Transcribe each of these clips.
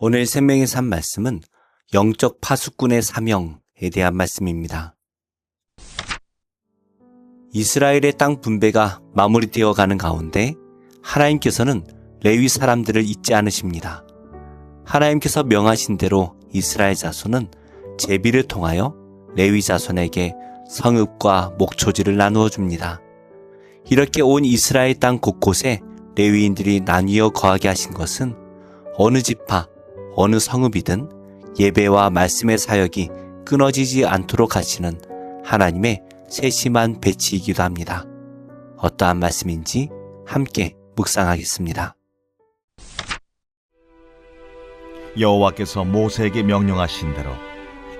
오늘 생명의 산 말씀은 영적 파수꾼의 사명에 대한 말씀입니다. 이스라엘의 땅 분배가 마무리되어 가는 가운데 하나님께서는 레위 사람들을 잊지 않으십니다. 하나님께서 명하신 대로 이스라엘 자손은 제비를 통하여 레위 자손에게 성읍과 목초지를 나누어 줍니다. 이렇게 온 이스라엘 땅 곳곳에 레위인들이 나뉘어 거하게 하신 것은 어느 지파, 어느 성읍이든 예배와 말씀의 사역이 끊어지지 않도록 하시는 하나님의 세심한 배치이기도 합니다. 어떠한 말씀인지 함께 묵상하겠습니다. 여호와께서 모세에게 명령하신 대로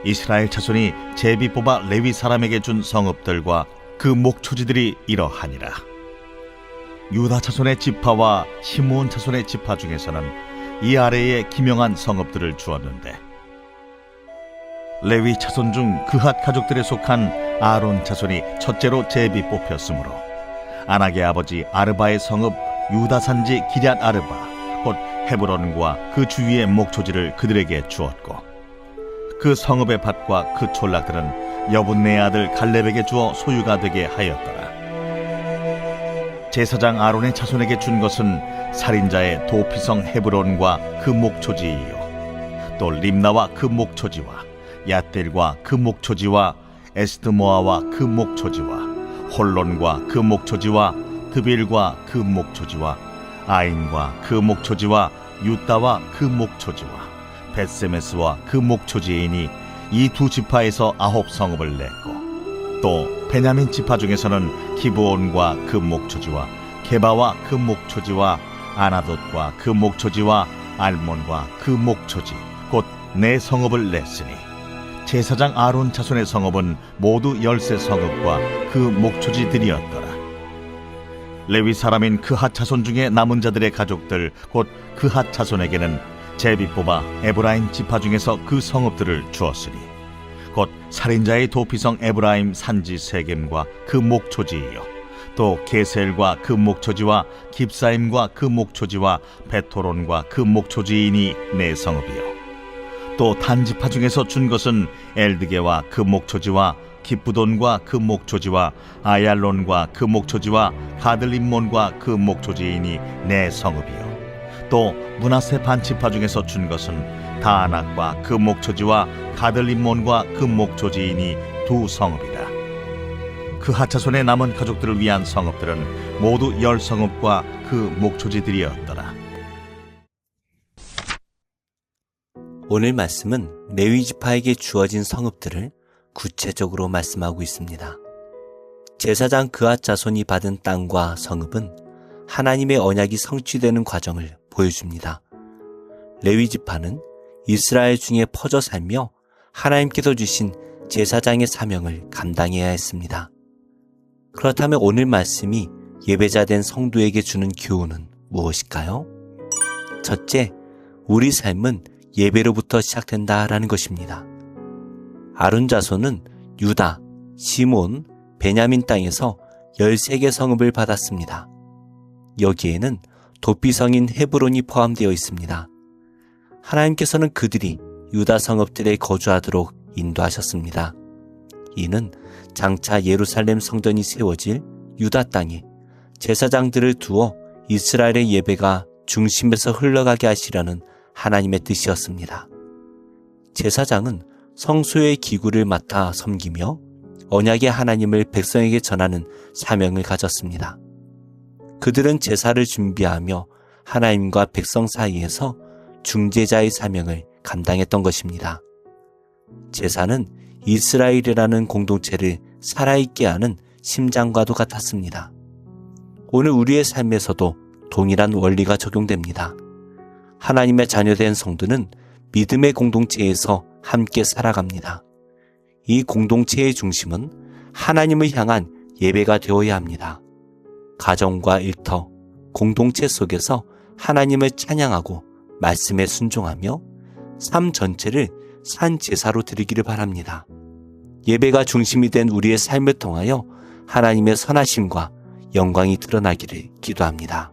이스라엘 자손이 제비 뽑아 레위 사람에게 준 성읍들과 그 목초지들이 이러하니라. 유다 자손의 지파와 시므온 자손의 지파 중에서는 이 아래에 기명한 성읍들을 주었는데, 레위 자손 중 그핫 가족들에 속한 아론 자손이 첫째로 제비 뽑혔으므로 아낙의 아버지 아르바의 성읍 유다 산지 기럇 아르바 곧 헤브론과 그 주위의 목초지를 그들에게 주었고, 그 성읍의 밭과 그 촌락들은 여분네의 아들 갈렙에게 주어 소유가 되게 하였더라. 제사장 아론의 자손에게 준 것은 살인자의 도피성 헤브론과 그 목초지이요, 또 림나와 그 목초지와 얏델과 그 목초지와 에스드모아와 그 목초지와 홀론과 그 목초지와 드빌과 그 목초지와 아인과 그 목초지와 유다와 그 목초지와 벳세메스와 그 목초지이니 이 두 지파에서 9성읍을 냈고, 또 베냐민 지파 중에서는 기브온과 그 목초지와 게바와 그 목초지와 아나돗과 그 목초지와 알몬과 그 목초지 곧 4성읍을 냈으니 제사장 아론 자손의 성읍은 모두 13성읍과 그 목초지들이었더라. 레위 사람인 그핫 자손 중에 남은 자들의 가족들 곧 그핫 자손에게는 제비 뽑아 에브라임 지파 중에서 그 성읍들을 주었으니 곧 살인자의 도피성 에브라임 산지 세겜과 그 목초지이요, 또 게셀과 그 목초지와 깁사임과 그 목초지와 베토론과 그 목초지이니 4성읍이요, 또 단지파 중에서 준 것은 엘드게와 그 목초지와 기쁘돈과 그 목초지와 아얄론과 그 목초지와 가들림몬과 그 목초지이니 4성읍이요, 또 므낫세 반지파 중에서 준 것은 다안악과 그 목초지와 가들림몬과 그 목초지이니 2성읍이다. 그 하차손의 남은 가족들을 위한 성읍들은 모두 10성읍과 그 목초지들이었더라. 오늘 말씀은 레위 지파에게 주어진 성읍들을 구체적으로 말씀하고 있습니다. 제사장 그핫 자손이 받은 땅과 성읍은 하나님의 언약이 성취되는 과정을 보여줍니다. 레위 지파는 이스라엘 중에 퍼져 살며 하나님께서 주신 제사장의 사명을 감당해야 했습니다. 그렇다면 오늘 말씀이 예배자된 성도에게 주는 교훈은 무엇일까요? 첫째, 우리 삶은 예배로부터 시작된다라는 것입니다. 아론 자손은 유다, 시므온, 베냐민 땅에서 13개 성읍을 받았습니다. 여기에는 도피성인 헤브론이 포함되어 있습니다. 하나님께서는 그들이 유다 성읍들에 거주하도록 인도하셨습니다. 이는 장차 예루살렘 성전이 세워질 유다 땅에 제사장들을 두어 이스라엘의 예배가 중심에서 흘러가게 하시려는 하나님의 뜻이었습니다. 제사장은 성소의 기구를 맡아 섬기며 언약의 하나님을 백성에게 전하는 사명을 가졌습니다. 그들은 제사를 준비하며 하나님과 백성 사이에서 중재자의 사명을 감당했던 것입니다. 제사는 이스라엘이라는 공동체를 살아있게 하는 심장과도 같았습니다. 오늘 우리의 삶에서도 동일한 원리가 적용됩니다. 하나님의 자녀된 성도는 믿음의 공동체에서 함께 살아갑니다. 이 공동체의 중심은 하나님을 향한 예배가 되어야 합니다. 가정과 일터, 공동체 속에서 하나님을 찬양하고 말씀에 순종하며 삶 전체를 산 제사로 드리기를 바랍니다. 예배가 중심이 된 우리의 삶을 통하여 하나님의 선하심과 영광이 드러나기를 기도합니다.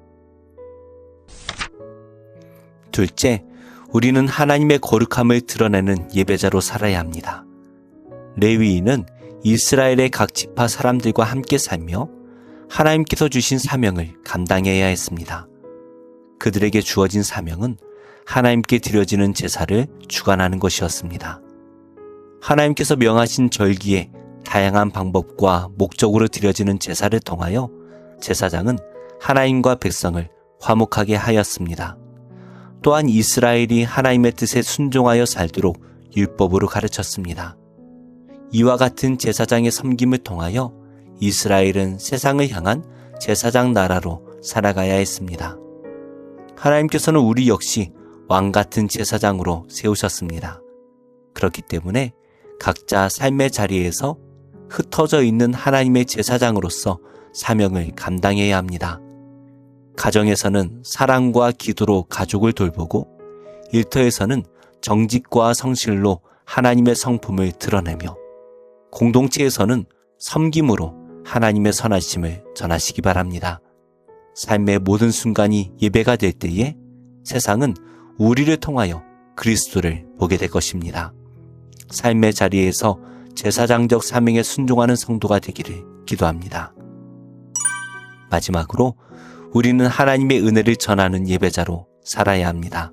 둘째, 우리는 하나님의 거룩함을 드러내는 예배자로 살아야 합니다. 레위인은 이스라엘의 각 지파 사람들과 함께 살며 하나님께서 주신 사명을 감당해야 했습니다. 그들에게 주어진 사명은 하나님께 드려지는 제사를 주관하는 것이었습니다. 하나님께서 명하신 절기에 다양한 방법과 목적으로 드려지는 제사를 통하여 제사장은 하나님과 백성을 화목하게 하였습니다. 또한 이스라엘이 하나님의 뜻에 순종하여 살도록 율법으로 가르쳤습니다. 이와 같은 제사장의 섬김을 통하여 이스라엘은 세상을 향한 제사장 나라로 살아가야 했습니다. 하나님께서는 우리 역시 왕 같은 제사장으로 세우셨습니다. 그렇기 때문에 각자 삶의 자리에서 흩어져 있는 하나님의 제사장으로서 사명을 감당해야 합니다. 가정에서는 사랑과 기도로 가족을 돌보고 일터에서는 정직과 성실로 하나님의 성품을 드러내며 공동체에서는 섬김으로 하나님의 선하심을 전하시기 바랍니다. 삶의 모든 순간이 예배가 될 때에 세상은 우리를 통하여 그리스도를 보게 될 것입니다. 삶의 자리에서 제사장적 사명에 순종하는 성도가 되기를 기도합니다. 마지막으로 우리는 하나님의 은혜를 전하는 예배자로 살아야 합니다.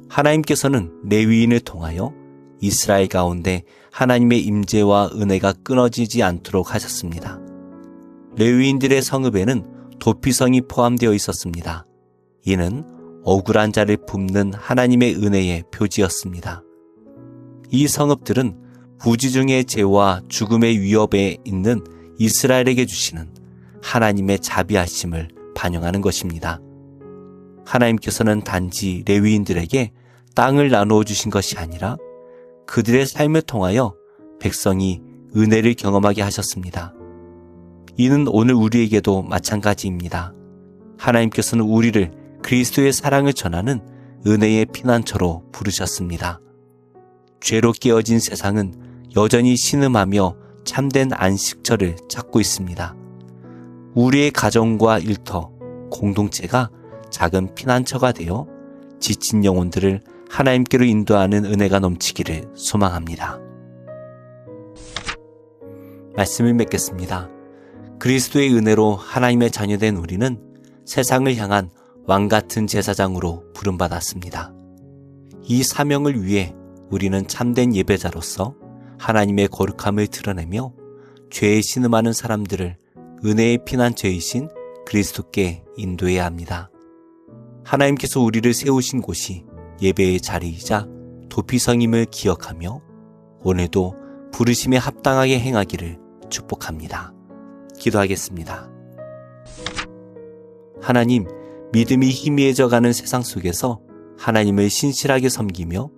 하나님께서는 레위인을 통하여 이스라엘 가운데 하나님의 임재와 은혜가 끊어지지 않도록 하셨습니다. 레위인들의 성읍에는 도피성이 포함되어 있었습니다. 이는 억울한 자를 돕는 하나님의 은혜의 표지였습니다. 이 성읍들은 부지중의 죄와 죽음의 위협에 있는 이스라엘에게 주시는 하나님의 자비하심을 반영하는 것입니다. 하나님께서는 단지 레위인들에게 땅을 나누어 주신 것이 아니라 그들의 삶을 통하여 백성이 은혜를 경험하게 하셨습니다. 이는 오늘 우리에게도 마찬가지입니다. 하나님께서는 우리를 그리스도의 사랑을 전하는 은혜의 피난처로 부르셨습니다. 죄로 깨어진 세상은 여전히 신음하며 참된 안식처를 찾고 있습니다. 우리의 가정과 일터, 공동체가 작은 피난처가 되어 지친 영혼들을 하나님께로 인도하는 은혜가 넘치기를 소망합니다. 말씀을 맺겠습니다. 그리스도의 은혜로 하나님의 자녀된 우리는 세상을 향한 왕같은 제사장으로 부름받았습니다. 이 사명을 위해 우리는 참된 예배자로서 하나님의 거룩함을 드러내며 죄에 신음하는 사람들을 은혜의 피난처이신 그리스도께 인도해야 합니다. 하나님께서 우리를 세우신 곳이 예배의 자리이자 도피성임을 기억하며 오늘도 부르심에 합당하게 행하기를 축복합니다. 기도하겠습니다. 하나님, 믿음이 희미해져가는 세상 속에서 하나님을 신실하게 섬기며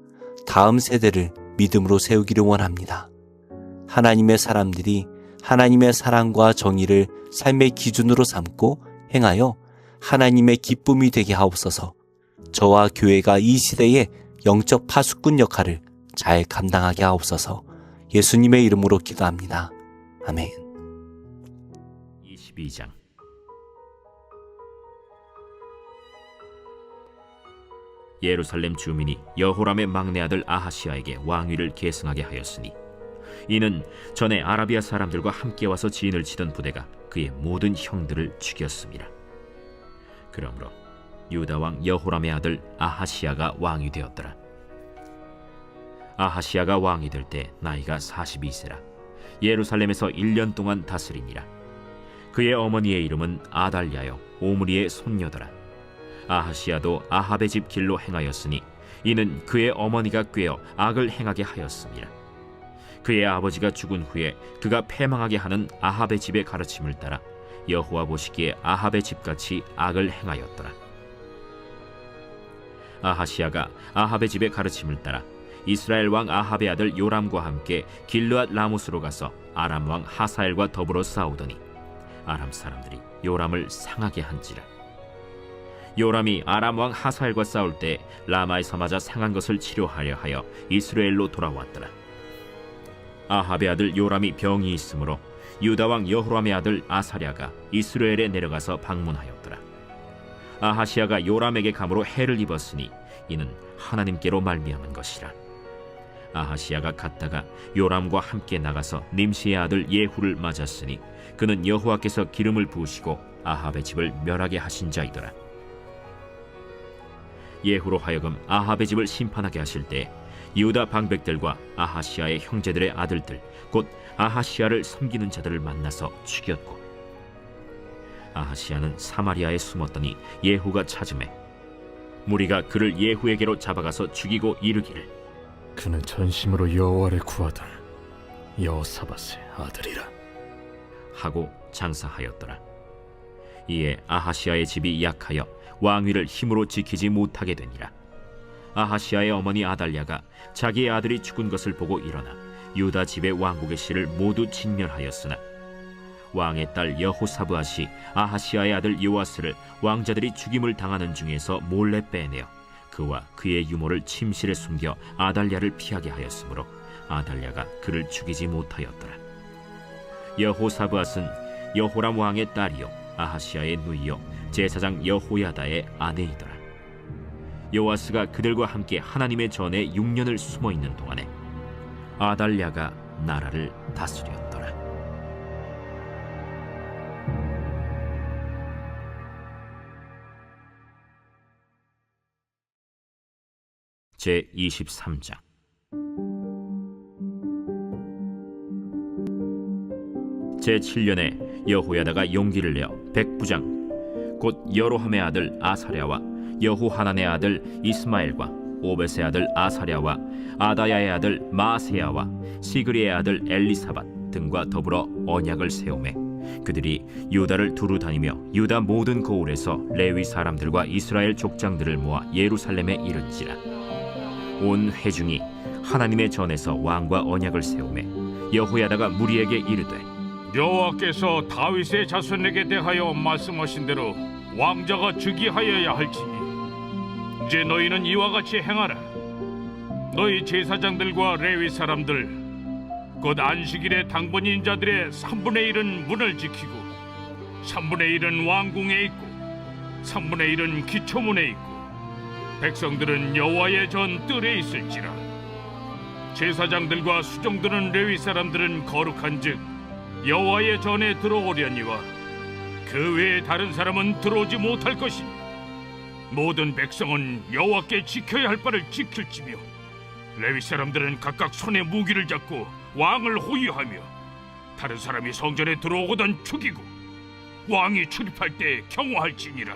다음 세대를 믿음으로 세우기를 원합니다. 하나님의 사람들이 하나님의 사랑과 정의를 삶의 기준으로 삼고 행하여 하나님의 기쁨이 되게 하옵소서. 저와 교회가 이 시대의 영적 파수꾼 역할을 잘 감당하게 하옵소서. 예수님의 이름으로 기도합니다. 아멘. 22장 예루살렘 주민이 여호람의 막내 아들 아하시아에게 왕위를 계승하게 하였으니 이는 전에 아라비아 사람들과 함께 와서 진을 치던 부대가 그의 모든 형들을 죽였습니다. 그러므로 유다 왕 여호람의 아들 아하시아가 왕이 되었더라. 아하시아가 왕이 될 때 나이가 42세라 예루살렘에서 1년 동안 다스리니라. 그의 어머니의 이름은 아달랴요 오므리의 손녀더라. 아하시아도 아합의 집 길로 행하였으니 이는 그의 어머니가 꾀어 악을 행하게 하였습니다. 그의 아버지가 죽은 후에 그가 패망하게 하는 아합의 집의 가르침을 따라 여호와 보시기에 아합의 집같이 악을 행하였더라. 아하시아가 아합의 집의 가르침을 따라 이스라엘 왕 아합의 아들 요람과 함께 길르앗 라못으로 가서 아람 왕 하사엘과 더불어 싸우더니 아람 사람들이 요람을 상하게 한지라. 요람이 아람 왕 하사엘과 싸울 때 라마에서 맞아 상한 것을 치료하려 하여 이스라엘로 돌아왔더라. 아합의 아들 요람이 병이 있으므로 유다 왕 여호람의 아들 아사랴가 이스라엘에 내려가서 방문하였더라. 아하시아가 요람에게 감으로 해를 입었으니 이는 하나님께로 말미암은 것이라. 아하시야가 갔다가 요람과 함께 나가서 nim시의 아들 예후를 맞았으니 그는 여호와께서 기름을 부으시고 아합의 집을 멸하게 하신 자이더라. 예후로 하여금 아합의 집을 심판하게 하실 때 유다 방백들과 아하시야의 형제들의 아들들 곧 아하시야를 섬기는 자들을 만나서 죽였고, 아하시야는 사마리아에 숨었더니 예후가 찾음에 무리가 그를 예후에게로 잡아가서 죽이고 이르기를 그는 전심으로 여호와를 구하던 여호사밧의 아들이라. 하고 장사하였더라. 이에 아하시야의 집이 약하여 왕위를 힘으로 지키지 못하게 되니라. 아하시야의 어머니 아달랴가 자기의 아들이 죽은 것을 보고 일어나 유다 집의 왕국의 씨를 모두 진멸하였으나 왕의 딸 여호사브앗이 아하시야의 아들 요아스를 왕자들이 죽임을 당하는 중에서 몰래 빼내어 그와 그의 유모를 침실에 숨겨 아달랴를 피하게 하였으므로 아달랴가 그를 죽이지 못하였더라. 여호사브앗은 여호람 왕의 딸이요 아하시야의 누이요 제사장 여호야다의 아내이더라. 요아스가 그들과 함께 하나님의 전에 6년을 숨어있는 동안에 아달랴가 나라를 다스렸더라. 제23장. 제7년에 여호야다가 용기를 내어 백부장 곧 여로함의 아들 아사랴와 여호하난의 아들 이스마엘과 오벳의 아들 아사랴와 아다야의 아들 마아세야와 시그리의 아들 엘리사밧 등과 더불어 언약을 세우매 그들이 유다를 두루 다니며 유다 모든 고을에서 레위 사람들과 이스라엘 족장들을 모아 예루살렘에 이른지라. 온 회중이 하나님의 전에서 왕과 언약을 세우매 여호야다가 무리에게 이르되 여호와께서 다윗의 자손에게 대하여 말씀하신 대로 왕자가 즉위하여야 할지니 이제 너희는 이와 같이 행하라. 너희 제사장들과 레위 사람들 곧 안식일의 당번인 자들의 3분의 1은 문을 지키고 3분의 1은 왕궁에 있고 3분의 1은 기초문에 있고 백성들은 여호와의 전 뜰에 있을지라. 제사장들과 수종드는 레위 사람들은 거룩한즉 여호와의 전에 들어오려니와 그 외에 다른 사람은 들어오지 못할 것이니 모든 백성은 여호와께 지켜야 할 바를 지킬지며 레위 사람들은 각각 손에 무기를 잡고 왕을 호위하며 다른 사람이 성전에 들어오거든 죽이고 왕이 출입할 때 경호할지니라.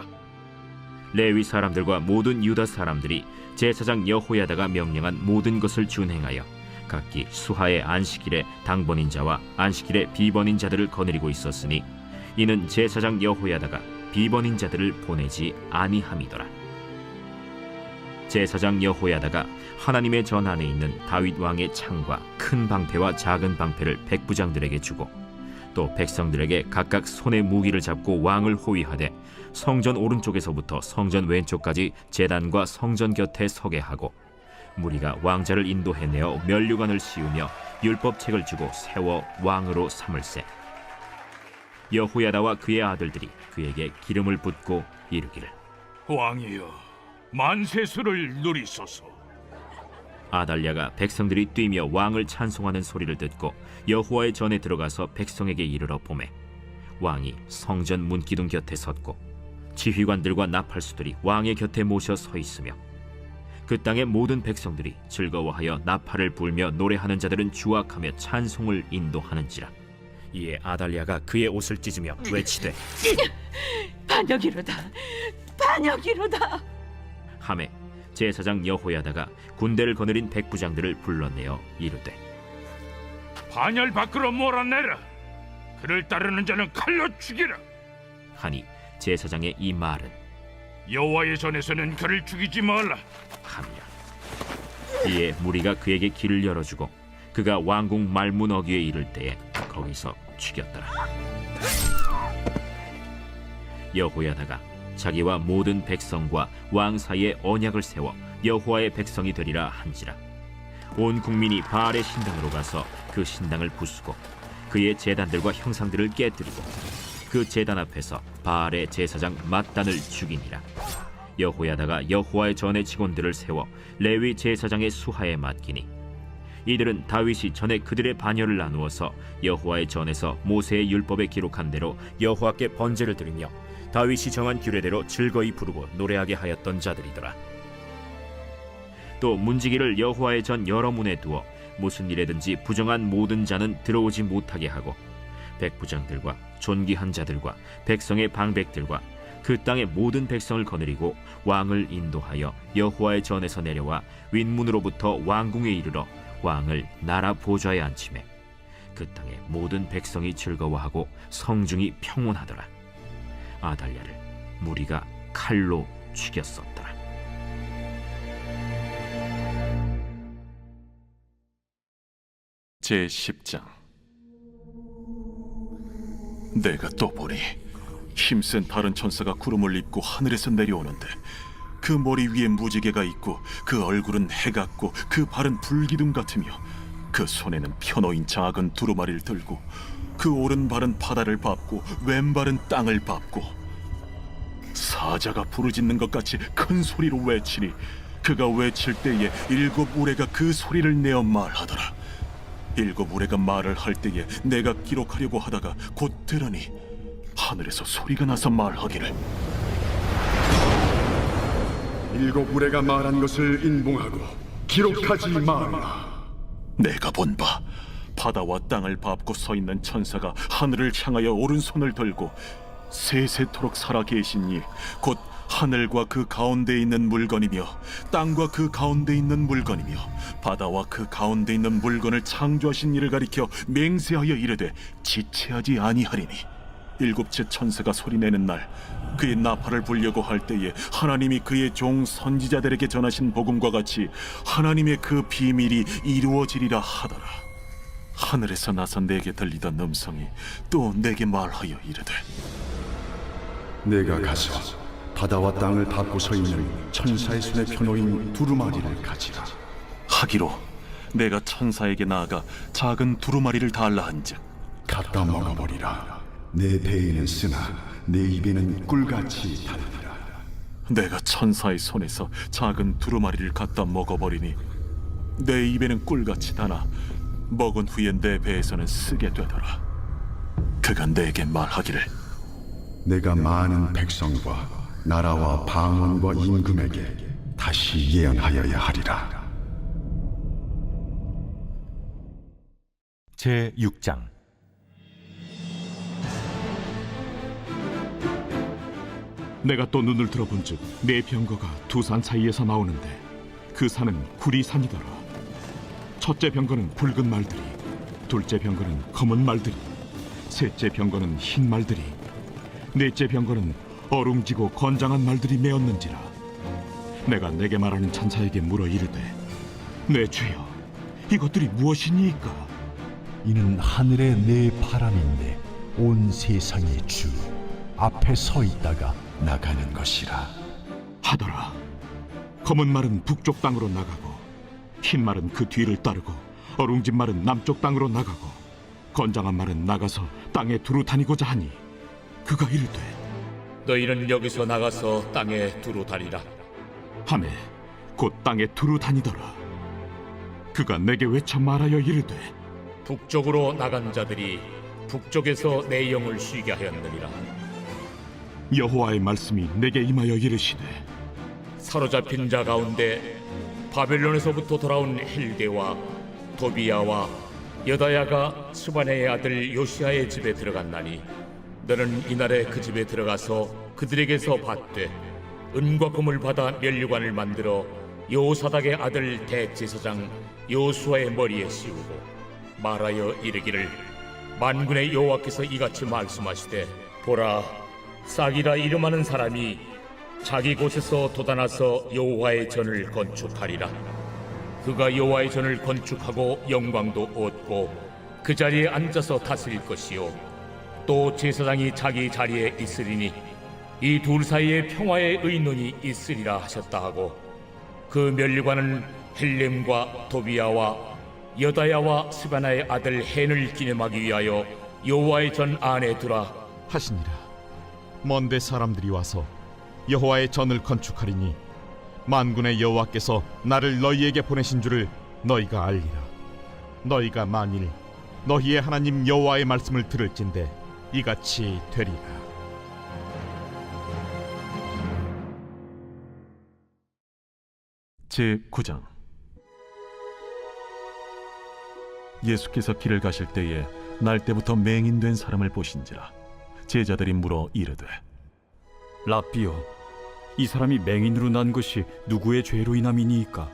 레위 사람들과 모든 유다 사람들이 제사장 여호야다가 명령한 모든 것을 준행하여 각기 수하의 안식일에 당번인 자와 안식일에 비번인 자들을 거느리고 있었으니 이는 제사장 여호야다가 비번인 자들을 보내지 아니함이더라. 제사장 여호야다가 하나님의 전 안에 있는 다윗 왕의 창과 큰 방패와 작은 방패를 백부장들에게 주고 또 백성들에게 각각 손에 무기를 잡고 왕을 호위하되 성전 오른쪽에서부터 성전 왼쪽까지 제단과 성전 곁에 서게 하고 무리가 왕자를 인도해내어 면류관을 씌우며 율법책을 주고 세워 왕으로 삼을세. 여호야다와 그의 아들들이 그에게 기름을 붓고 이르기를 왕이여 만세수를 누리소서. 아달랴가 백성들이 뛰며 왕을 찬송하는 소리를 듣고 여호와의 전에 들어가서 백성에게 이르러 보매 왕이 성전 문기둥 곁에 섰고 지휘관들과 나팔수들이 왕의 곁에 모셔 서 있으며 그 땅의 모든 백성들이 즐거워하여 나팔을 불며 노래하는 자들은 주악하며 찬송을 인도하는지라. 이에 아달랴가 그의 옷을 찢으며 외치되 반역이로다, 반역이로다. 하매 제사장 여호야다가 군대를 거느린 백부장들을 불러내어 이르되 반열 밖으로 몰아내라. 그를 따르는 자는 칼로 죽이라. 하니 제사장의 이 말은 여호와의 전에서는 그를 죽이지 말라 함이라. 이에 무리가 그에게 길을 열어주고 그가 왕궁 말문 어귀에 이를 때에 거기서 죽였더라. 여호야다가 자기와 모든 백성과 왕 사이에 언약을 세워 여호와의 백성이 되리라 한지라. 온 국민이 바알의 신당으로 가서 그 신당을 부수고 그의 제단들과 형상들을 깨뜨리고 그 제단 앞에서 바알의 제사장 mat단을 죽이니라. 여호야다가 여호와의 전의 직원들을 세워 레위 제사장의 수하에 맡기니 이들은 다윗이 전에 그들의 반열을 나누어서 여호와의 전에서 모세의 율법에 기록한 대로 여호와께 번제를 드리며 다윗이 정한 규례대로 즐거이 부르고 노래하게 하였던 자들이더라. 또 문지기를 여호와의 전 여러 문에 두어 무슨 일에든지 부정한 모든 자는 들어오지 못하게 하고 백부장들과 존귀한 자들과 백성의 방백들과 그 땅의 모든 백성을 거느리고 왕을 인도하여 여호와의 전에서 내려와 윗문으로부터 왕궁에 이르러 왕을 나라 보좌에 앉히매 그 땅의 모든 백성이 즐거워하고 성중이 평온하더라. 아달랴를 무리가 칼로 죽였었더라. 제10장. 내가 또 보니 힘센 다른 천사가 구름을 입고 하늘에서 내려오는데 그 머리 위에 무지개가 있고 그 얼굴은 해 같고 그 발은 불기둥 같으며 그 손에는 펴놓인 작은 두루마리를 들고 그 오른발은 바다를 밟고 왼발은 땅을 밟고 사자가 부르짖는 것 같이 큰 소리로 외치니 그가 외칠 때에 7 우레가 그 소리를 내어 말하더라. 7 우레가 말을 할 때에 내가 기록하려고 하다가 곧 들으니 하늘에서 소리가 나서 말하기를 7 우레가 말한 것을 인봉하고 기록하지 말라. 내가 본 바 바다와 땅을 밟고 서 있는 천사가 하늘을 향하여 오른손을 들고 세세토록 살아계신 이 곧 하늘과 그 가운데 있는 물건이며 땅과 그 가운데 있는 물건이며 바다와 그 가운데 있는 물건을 창조하신 이를 가리켜 맹세하여 이르되 지체하지 아니하리니 7째 천사가 소리내는 날 그의 나팔을 불려고 할 때에 하나님이 그의 종 선지자들에게 전하신 복음과 같이 하나님의 그 비밀이 이루어지리라 하더라. 하늘에서 나서 내게 들리던 음성이 또 내게 말하여 이르되 내가 가서 바다와 땅을 밟고 서 있는 천사의 손에 펴놓인 두루마리를 가지라. 하기로 내가 천사에게 나아가 작은 두루마리를 달라 한즉 갖다 먹어버리라. 내 배에는 쓰나 내 입에는 꿀같이 달리라. 내가 천사의 손에서 작은 두루마리를 갖다 먹어버리니 내 입에는 꿀같이 다나 먹은 후에 내 배에서는 쓰게 되더라. 그가 내게 말하기를 내가 많은 백성과 나라와 방언과 임금에게 다시 예언하여야 하리라. 제6장. 내가 또 눈을 들어본즉 네 병거가 두 산 사이에서 나오는데 그 산은 구리산이더라. 첫째 병거는 붉은 말들이, 둘째 병거는 검은 말들이, 셋째 병거는 흰 말들이, 넷째 병거는 어룽지고 건장한 말들이 메었는지라. 내가 내게 말하는 천사에게 물어 이르되 내 주여 이것들이 무엇이니까? 이는 하늘의 네 바람인데 온 세상의 주 앞에 서 있다가 나가는 것이라 하더라. 검은 말은 북쪽 땅으로 나가고 흰 말은 그 뒤를 따르고 어룽진 말은 남쪽 땅으로 나가고 건장한 말은 나가서 땅에 두루 다니고자 하니 그가 이르되 너희는 여기서 나가서 땅에 두루 다니라 하매 곧 땅에 두루 다니더라. 그가 내게 외쳐 말하여 이르되 북쪽으로 나간 자들이 북쪽에서 내 영을 쉬게 하였느니라. 여호와의 말씀이 내게 임하여 이르시되 사로잡힌 자 가운데 바벨론에서부터 돌아온 헬데와 도비야와 여다야가 스바네의 아들 요시아의 집에 들어갔나니 너는 이날에 그 집에 들어가서 그들에게서 받되 은과 금을 받아 면류관을 만들어 여호사닥의 아들 대제사장 여호수아의 머리에 씌우고 말하여 이르기를 만군의 여호와께서 이같이 말씀하시되 보라 싹이라 이름하는 사람이 자기 곳에서 돋아나서 여호와의 전을 건축하리라. 그가 여호와의 전을 건축하고 영광도 얻고 그 자리에 앉아서 다스릴 것이요 또 제사장이 자기 자리에 있으리니 이 둘 사이에 평화의 의논이 있으리라 하셨다 하고 그 면류관은 헬렘과 도비야와 여다야와 스바나의 아들 헨을 기념하기 위하여 여호와의 전 안에 두라 하시니라. 먼데 사람들이 와서 여호와의 전을 건축하리니 만군의 여호와께서 나를 너희에게 보내신 줄을 너희가 알리라. 너희가 만일 너희의 하나님 여호와의 말씀을 들을진대 이같이 되리라. 제9장. 예수께서 길을 가실 때에 날 때부터 맹인된 사람을 보신지라. 제자들이 물어 이르되, 라삐여, 이 사람이 맹인으로 난 것이 누구의 죄로 인함이니이까?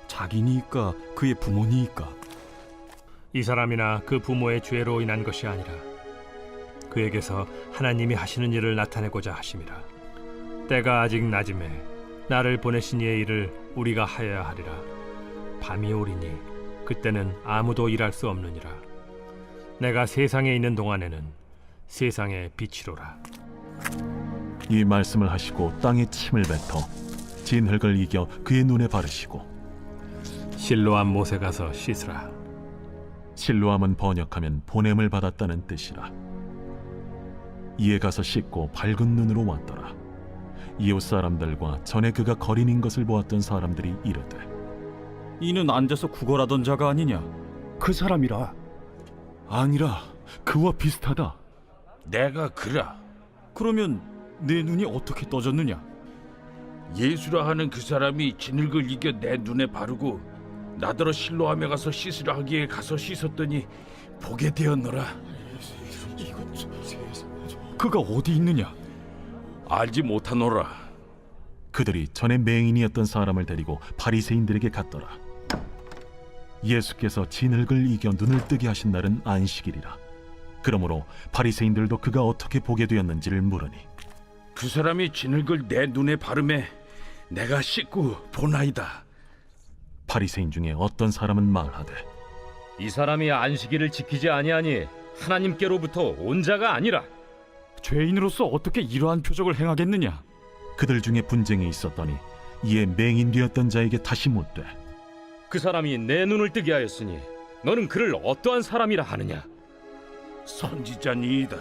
자기니이까 그의 부모니이까? 이 사람이나 그 부모의 죄로 인한 것이 아니라 그에게서 하나님이 하시는 일을 나타내고자 하심이라. 때가 아직 낮음에 나를 보내신 이의 일을 우리가 하여야 하리라. 밤이 오리니 그때는 아무도 일할 수 없느니라. 내가 세상에 있는 동안에는 세상의 빛이로라. 이 말씀을 하시고 땅에 침을 뱉어 진흙을 이겨 그의 눈에 바르시고, 실로암 못에 가서 씻으라. 실로암은 번역하면 보냄을 받았다는 뜻이라. 이에 가서 씻고 밝은 눈으로 왔더라. 이웃 사람들과 전에 그가 거린인 것을 보았던 사람들이 이르되, 이는 앉아서 구걸하던 자가 아니냐? 그 사람이라. 아니라 그와 비슷하다. 내가 그라. 그러면 내 눈이 어떻게 떠졌느냐? 예수라 하는 그 사람이 진흙을 이겨 내 눈에 바르고 나더러 실로암에 가서 씻으라 하기에 가서 씻었더니 보게 되었노라. 그가 어디 있느냐? 알지 못하노라. 그들이 전에 맹인이었던 사람을 데리고 바리새인들에게 갔더라. 예수께서 진흙을 이겨 눈을 뜨게 하신 날은 안식일이라. 그러므로 바리새인들도 그가 어떻게 보게 되었는지를 물으니, 그 사람이 진흙을 내 눈에 바르매 내가 씻고 보나이다. 바리새인 중에 어떤 사람은 말하되, 이 사람이 안식일을 지키지 아니하니 하나님께로부터 온 자가 아니라. 죄인으로서 어떻게 이러한 표적을 행하겠느냐? 그들 중에 분쟁이 있었더니 이에 맹인 되었던 자에게 다시 묻되, 그 사람이 내 눈을 뜨게 하였으니 너는 그를 어떠한 사람이라 하느냐? 선지자니이다.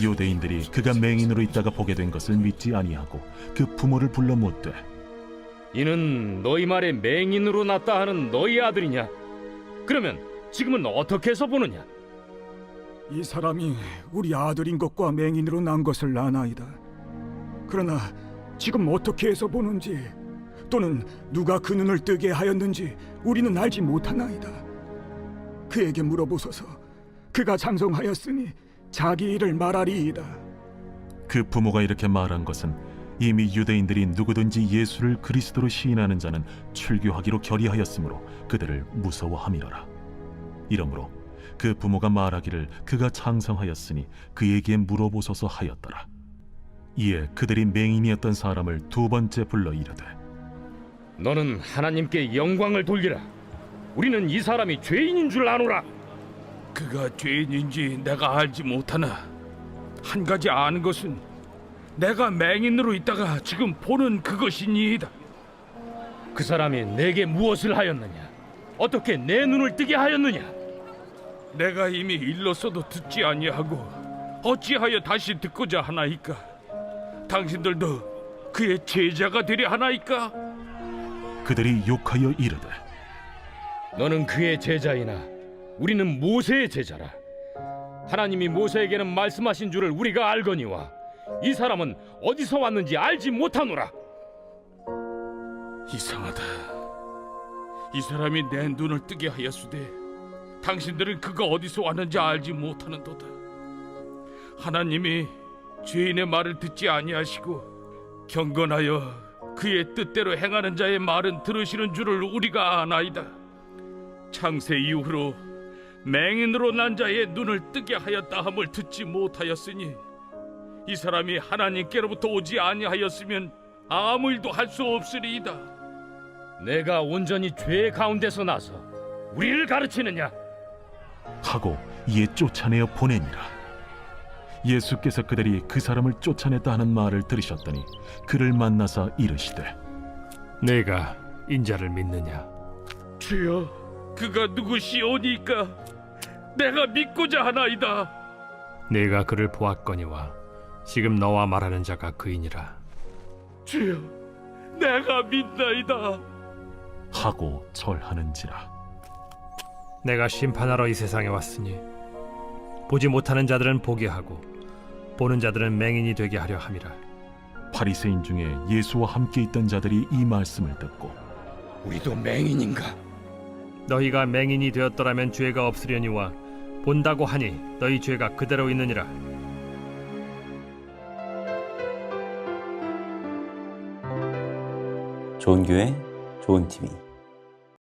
유대인들이 그가 맹인으로 있다가 보게 된 것을 믿지 아니하고 그 부모를 불러 묻되, 이는 너희 말에 맹인으로 났다 하는 너희 아들이냐? 그러면 지금은 어떻게 해서 보느냐? 이 사람이 우리 아들인 것과 맹인으로 난 것을 아나이다. 그러나 지금 어떻게 해서 보는지 또는 누가 그 눈을 뜨게 하였는지 우리는 알지 못하나이다. 그에게 물어보소서. 그가 장성하였으니 자기 일을 말하리이다. 그 부모가 이렇게 말한 것은 이미 유대인들이 누구든지 예수를 그리스도로 시인하는 자는 출교하기로 결의하였으므로 그들을 무서워함이로라. 이러므로 그 부모가 말하기를 그가 장성하였으니 그에게 물어보소서 하였더라. 이에 그들이 맹인이었던 사람을 두 번째 불러 이르되, 너는 하나님께 영광을 돌리라. 우리는 이 사람이 죄인인 줄 아노라. 그가 죄인인지 내가 알지 못하나 한 가지 아는 것은 내가 맹인으로 있다가 지금 보는 그것이니이다. 그 사람이 내게 무엇을 하였느냐? 어떻게 내 눈을 뜨게 하였느냐? 내가 이미 일렀어도 듣지 아니하고 어찌하여 다시 듣고자 하나이까? 당신들도 그의 제자가 되려 하나이까? 그들이 욕하여 이르되, 너는 그의 제자이나 우리는 모세의 제자라. 하나님이 모세에게는 말씀하신 줄을 우리가 알거니와 이 사람은 어디서 왔는지 알지 못하노라. 이상하다. 이 사람이 내 눈을 뜨게 하였으되 당신들은 그가 어디서 왔는지 알지 못하는도다. 하나님이 죄인의 말을 듣지 아니하시고 경건하여 그의 뜻대로 행하는 자의 말은 들으시는 줄을 우리가 아나이다. 창세 이후로 맹인으로 난 자의 눈을 뜨게 하였다 함을 듣지 못하였으니 이 사람이 하나님께로부터 오지 아니하였으면 아무 일도 할 수 없으리이다. 내가 온전히 죄 가운데서 나서 우리를 가르치느냐? 하고 이에 쫓아내어 보내니라. 예수께서 그들이 그 사람을 쫓아냈다 하는 말을 들으셨더니 그를 만나사 이르시되, 내가 인자를 믿느냐? 주여, 그가 누구시오니까 내가 믿고자 하나이다. 내가 그를 보았거니와 지금 너와 말하는 자가 그이니라. 주여, 내가 믿나이다. 하고 절하는지라. 내가 심판하러 이 세상에 왔으니 보지 못하는 자들은 보게 하고 보는 자들은 맹인이 되게 하려 함이라. 바리새인 중에 예수와 함께 있던 자들이 이 말씀을 듣고 우리도 맹인인가? 너희가 맹인이 되었더라면 죄가 없으려니와 본다고 하니 너희 죄가 그대로 있느니라. 좋은 교회, 좋은 TV.